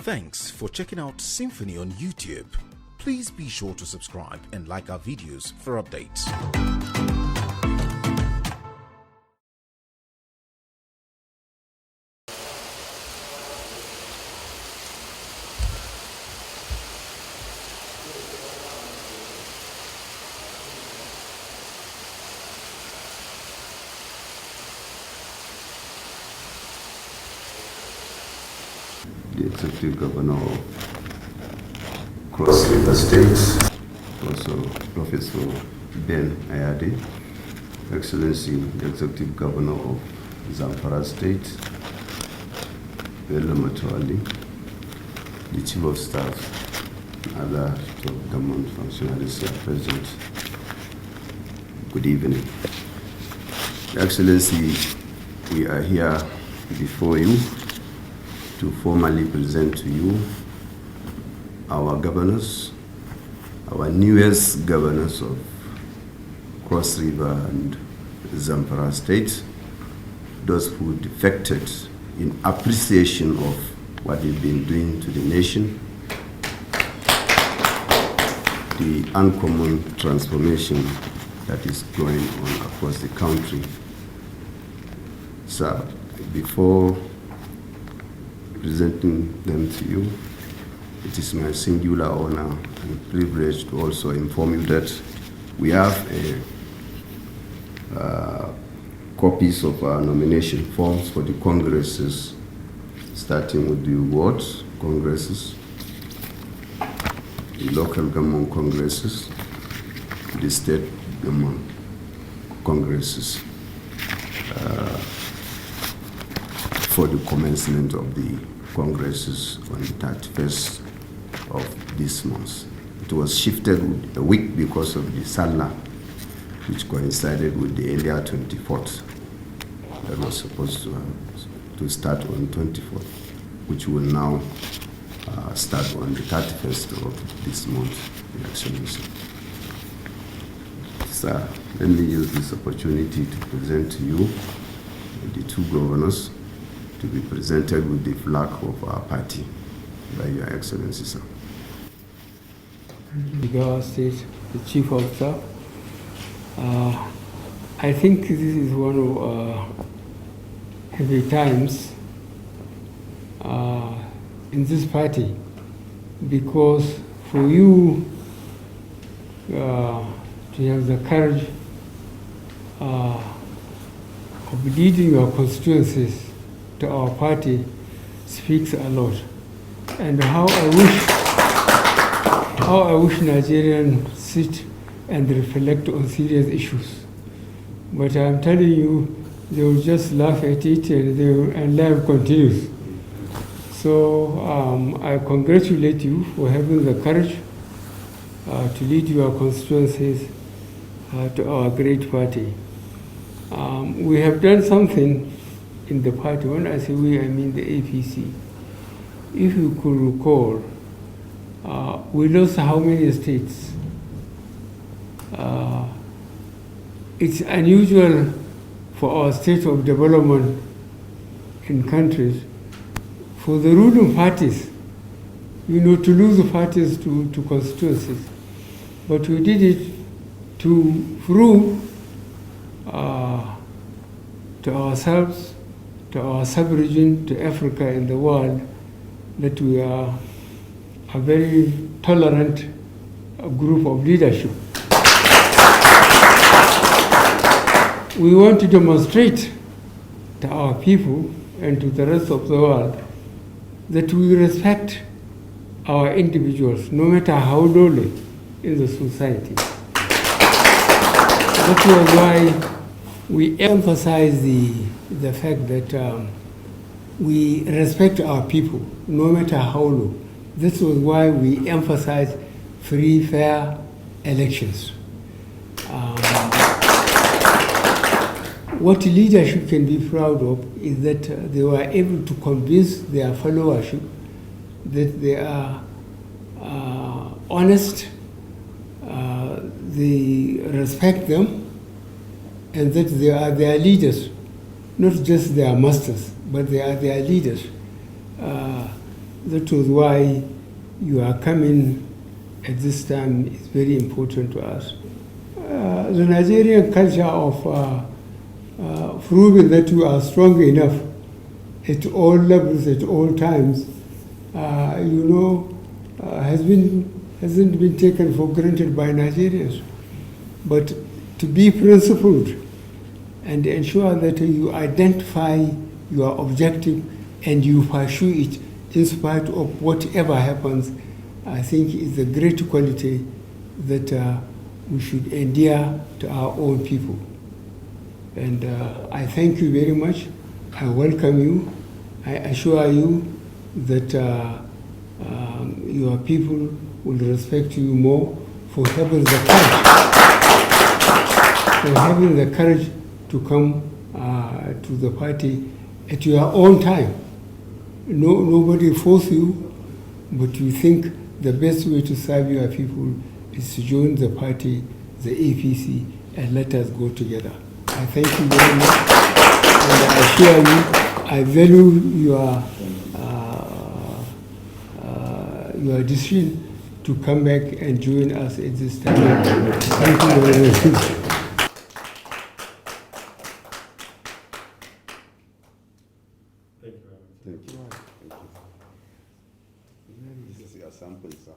Thanks for checking out SYMFONI on YouTube. Please be sure to subscribe and like our videos for updates. The Executive Governor of Cross River State, also Professor Ben Ayade, Excellency, the Executive Governor of Zamfara State, Bello Matawalle, the Chief of Staff, other top government functionaries here present. Good evening. Your Excellency, we are here before you to formally present to you our governors, our newest governors of Cross River and Zamfara State, those who defected in appreciation of what they've been doing to the nation, the uncommon transformation that is going on across the country. So, before presenting them to you, it is my singular honor and privilege to also inform you that we have copies of our nomination forms for the congresses, starting with the wards congresses, the local government congresses, the state government congresses, for the commencement of the congresses on the 31st of this month. It was shifted a week because of the Salah, which coincided with the earlier 24th. That was supposed to start on 24th, which will now start on the 31st of this month, Your Excellency. Sir, let me use this opportunity to present to you the two governors to be presented with the flag of our party by Your Excellency, sir. Jigawa State, the Chief of Staff. I think this is one of heavy times in this party, because for you to have the courage of leading your constituencies to our party speaks a lot. And how I wish Nigerians sit and reflect on serious issues. But I'm telling you, they will just laugh at it and life continues. So I congratulate you for having the courage to lead your constituencies to our great party. We have done something in the party. When I say we, I mean the APC. If you could recall, we lost how many states? It's unusual for our state of development in countries for the ruling parties, to lose the parties to constituencies. But we did it to prove to ourselves, to our sub-region, to Africa and the world, that we are a very tolerant group of leadership. We want to demonstrate to our people and to the rest of the world that we respect our individuals, no matter how lowly in the society. That was why we emphasize the fact that we respect our people, no matter how low. This was why we emphasize free, fair elections. What leadership can be proud of is that they were able to convince their followership that they are honest, they respect them, and that they are their leaders, not just their masters, but they are their leaders. that was why you are coming at this time is very important to us. The Nigerian culture of proving that you are strong enough at all levels, at all times, hasn't been taken for granted by Nigerians. But to be principled and ensure that you identify your objective and you pursue it in spite of whatever happens, I think is a great quality that we should endear to our own people. And I thank you very much. I welcome you. I assure you that your people will respect you more for having the courage, to come to the party at your own time. Nobody force you, but you think the best way to serve your people is to join the party, the APC, and let us go together. I thank you very much, and I assure you, I value your decision to come back and join us at this time. Thank you very much. This is your sample, sir.